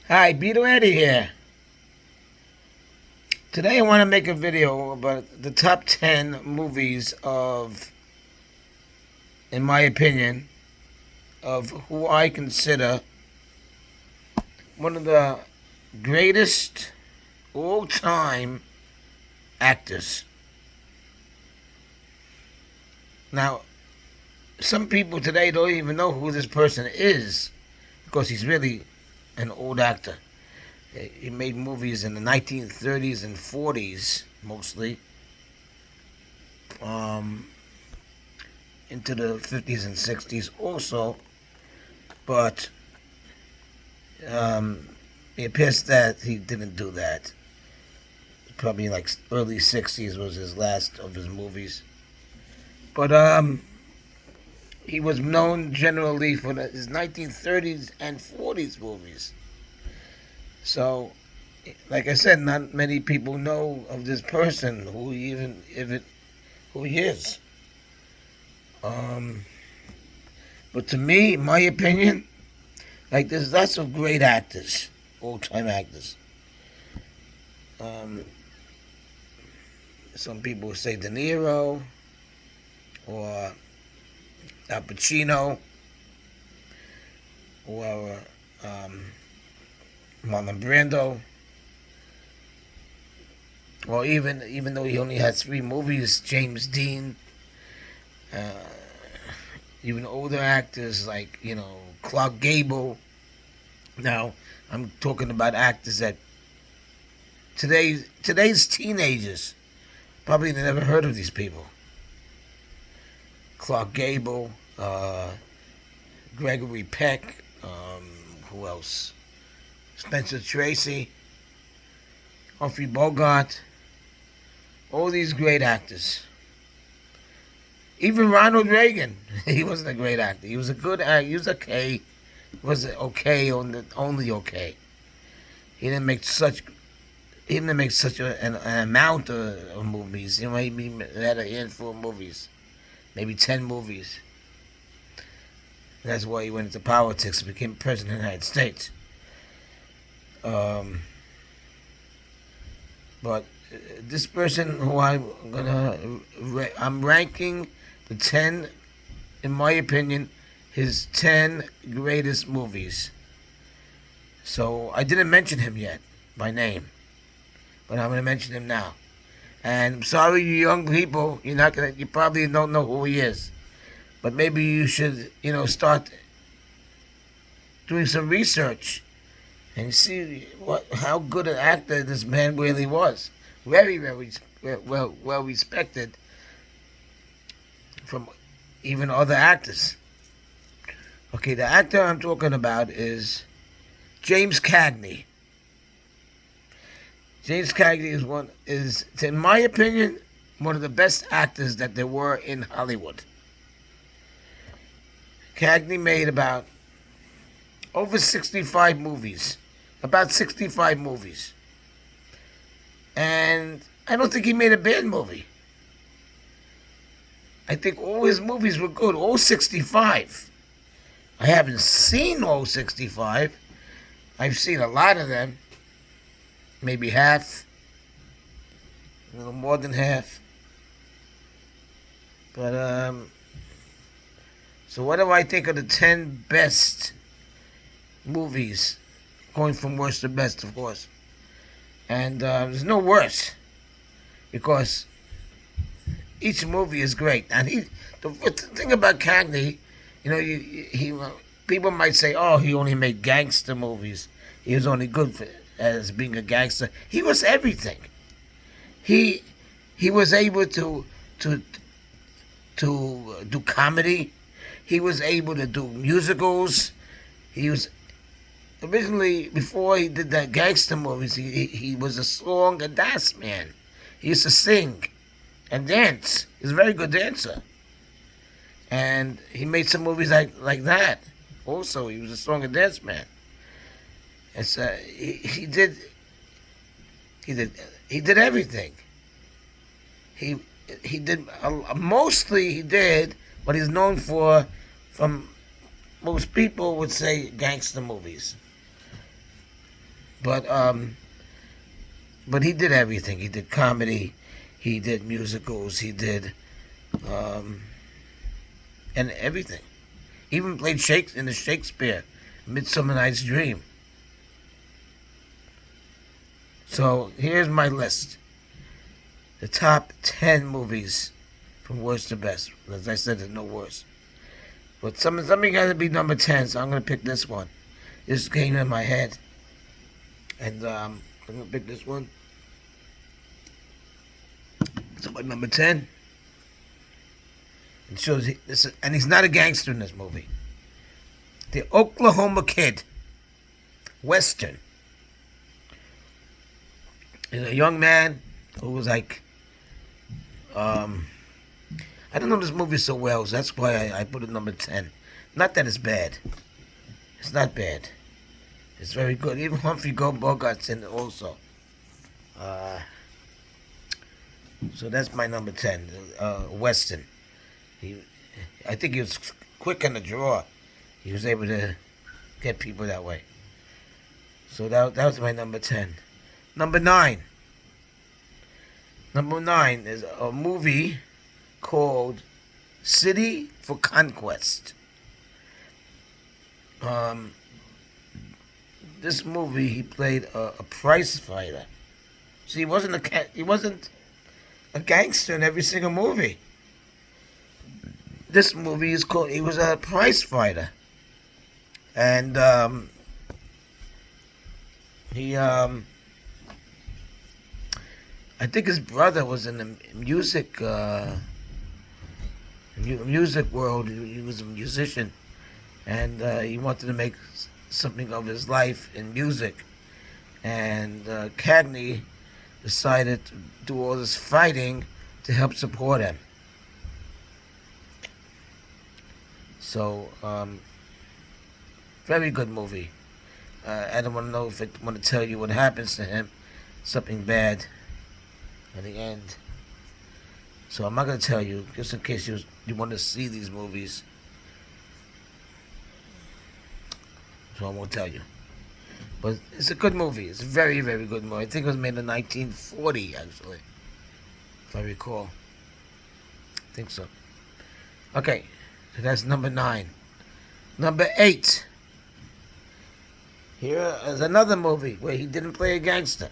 Hi, Beetle Eddie here. Today I want to make a video about the top 10 movies of, in my opinion, of who I consider one of the greatest all-time actors. Now, some people today don't even know who this person is because he's really an old actor. He made movies in the 1930s and 40s, mostly, into the 50s and 60s also, but it appears that he didn't do that. Probably like early 60s was his last of his movies. But he was known generally for his 1930s and 40s movies. So, like I said, not many people know of this person, who who he is. But to me, in my opinion, like there's lots of great actors, old-time actors. Some people say De Niro or Al Pacino or Marlon Brando, or even though he only had 3 movies, James Dean. Uh, Even older actors like Clark Gable. Now I'm talking about actors that today's teenagers probably never heard of these people. Clark Gable, Gregory Peck, who else? Spencer Tracy, Humphrey Bogart, all these great actors. Even Ronald Reagan, he wasn't a great actor. He was a good actor. He was okay. He was okay, only okay. He didn't make such. He didn't make such an amount of movies. He had a handful of movies, maybe 10 movies. That's why he went into politics and became president of the United States. But this person who I'm ranking the 10, in my opinion, his 10 greatest movies. So I didn't mention him yet by name, but I'm gonna mention him now. And I'm sorry, you young people, you probably don't know who he is, but maybe you should, start doing some research and see how good an actor this man really was. Very, very well respected from even other actors. Okay, the actor I'm talking about is James Cagney. James Cagney is, in my opinion, one of the best actors that there were in Hollywood. Cagney made about 65 movies. And I don't think he made a bad movie. I think all his movies were good, all 65. I haven't seen all 65. I've seen a lot of them. Maybe half. A little more than half. But, so what do I think of the 10 best movies? Going from worst to best, of course. And there's no worse. Because each movie is great. And the thing about Cagney, people might say, oh, he only made gangster movies. He was only good as being a gangster. He was everything. He was able to do comedy. He was able to do musicals. He was originally, before he did the gangster movies, he was a song and dance man. He used to sing and dance. He's a very good dancer. And he made some movies like that. Also, he was a song and dance man. And so he did everything. He did mostly he did what he's known for. From most people would say gangster movies. But he did everything. He did comedy, he did musicals, he did um, and everything. Even played in the Shakespeare, Midsummer Night's Dream. So here's my list: the top 10 movies from worst to best. As I said, there's no worst. But some of you got to be number 10, so I'm gonna pick this one. This came in my head, and I'm gonna pick this one. So my number 10. It shows and he's not a gangster in this movie. The Oklahoma Kid, Western. He's a young man who was like, I don't know this movie so well, so that's why I put it number 10. Not that it's bad. It's not bad. It's very good. Even Humphrey Bogart's in it also. So that's my number 10, Weston. I think he was quick on the draw. He was able to get people that way. So that was my number 10. Number 9. Number 9 is a movie called City for Conquest. This movie, he played a prize fighter. See, he wasn't a gangster in every single movie. This movie is called. He was a prize fighter, and he I think his brother was in the music world. He was a musician, and he wanted to make something of his life in music. And Cagney decided to do all this fighting to help support him. So, very good movie. I don't want to know if I want to tell you what happens to him. Something bad at the end. So I'm not going to tell you, just in case you want to see these movies. So I won't tell you. But it's a good movie. It's a very, very good movie. I think it was made in 1940, actually. If I recall. I think so. Okay. So that's number 9. Number 8. Here is another movie where he didn't play a gangster.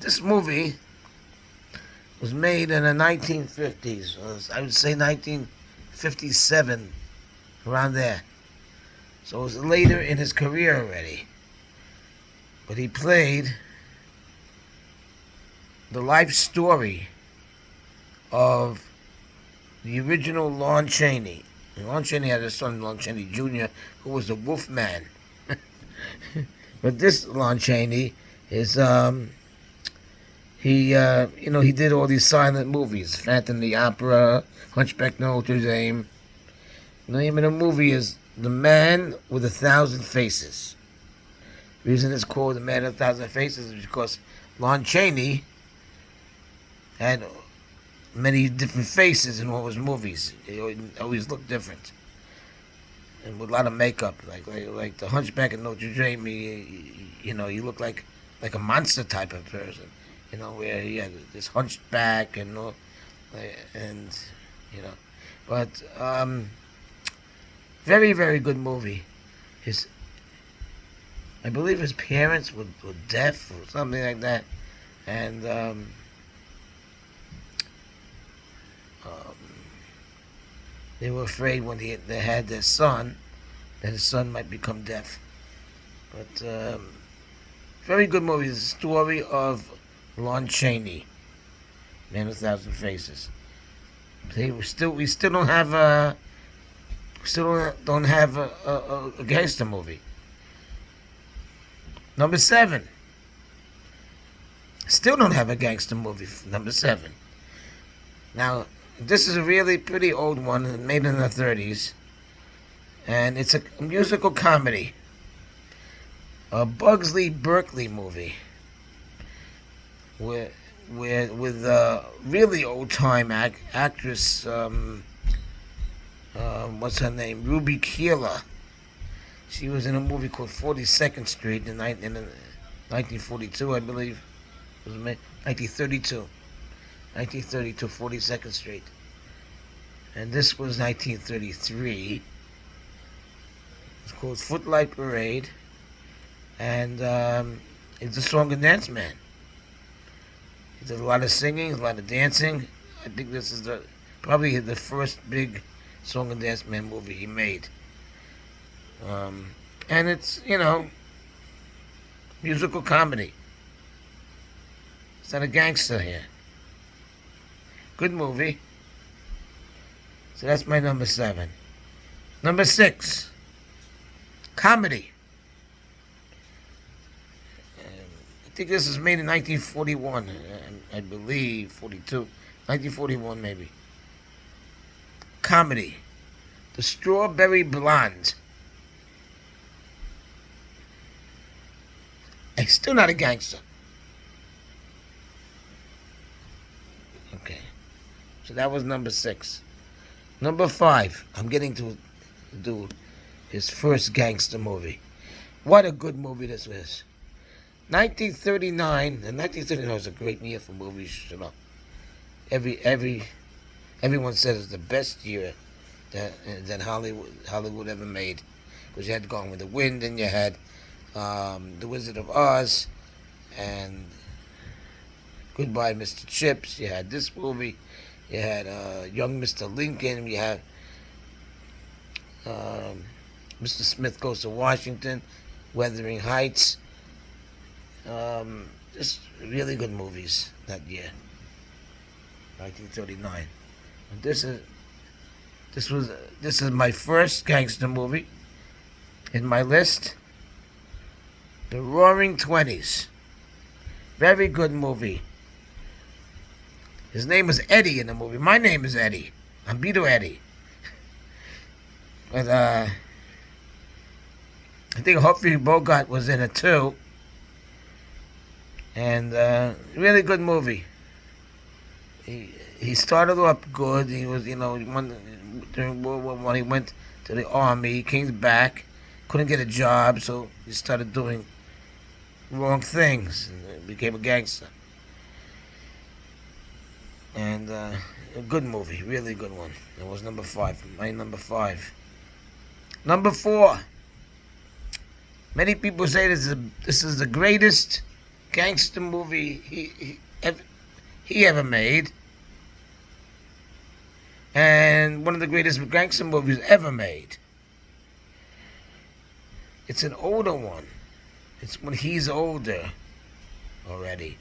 This movie was made in the 1950s. I would say 1957, around there. So it was later in his career already. But he played the life story of the original Lon Chaney. And Lon Chaney had a son, Lon Chaney Jr., who was the Wolf Man. But this Lon Chaney is, he did all these silent movies. Phantom of the Opera, Hunchback of Notre Dame. The name of the movie is The Man with 1,000 Faces. The reason it's called The Man with 1,000 Faces is because Lon Chaney had many different faces in all his movies. He always looked different, and with a lot of makeup, like the Hunchback of Notre Dame. He looked like a monster type of person. Where he had this hunchback and but very, very good movie. I believe his parents were deaf or something like that, and they were afraid when they had their son that his son might become deaf. But very good movie. It's the story of Lon Chaney, Man with 1,000 Faces. See, we still don't have a gangster movie. Number 7. Still don't have a gangster movie. Number 7. Now, this is a really pretty old one, made in the 30s, and it's a musical comedy. A Bugsley Berkeley movie. With really old time actress, what's her name, Ruby Keeler, She was in a movie called 42nd Street in 1942, I believe. It was made 1932. 1932, 42nd Street. And this was 1933. It's called Footlight Parade. And it's a song and dance man. He did a lot of singing, a lot of dancing. I think this is probably the first big song and dance man movie he made. And it's, musical comedy. It's not a gangster here. Good movie. So that's my number 7. Number 6, comedy. I think this was made in 1941, I believe, 42. 1941 maybe. Comedy. The Strawberry Blonde. He's still not a gangster. Okay. So that was number 6. Number 5. I'm getting to do his first gangster movie. What a good movie this was. 1939. And 1939 was a great year for movies, Everyone said it's the best year that Hollywood ever made. Because you had Gone with the Wind, and you had The Wizard of Oz, and Goodbye, Mr. Chips. You had this movie. You had Young Mr. Lincoln. You had Mr. Smith Goes to Washington, Wuthering Heights. Just really good movies that year, 1939. And this is my first gangster movie in my list. The Roaring Twenties. Very good movie. His name was Eddie in the movie. My name is Eddie. I'm Beto Eddie. But I think Humphrey Bogart was in it too. And really good movie. He started off good. He was, during World War I, he went to the army. He came back, couldn't get a job, so he started doing wrong things and became a gangster. And a good movie, really good one. That was number 5. My number 5. Number 4. Many people say this is the greatest gangster movie he ever made, and one of the greatest gangster movies ever made. It's an older one. It's when he's older already.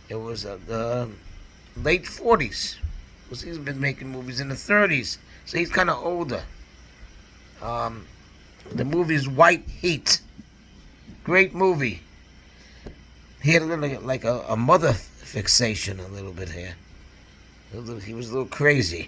It was the late 40s. Because he's been making movies in the 30s, so he's kind of older. The movie's White Heat. Great movie. He had a little, like a mother fixation a little bit here. He was a little crazy.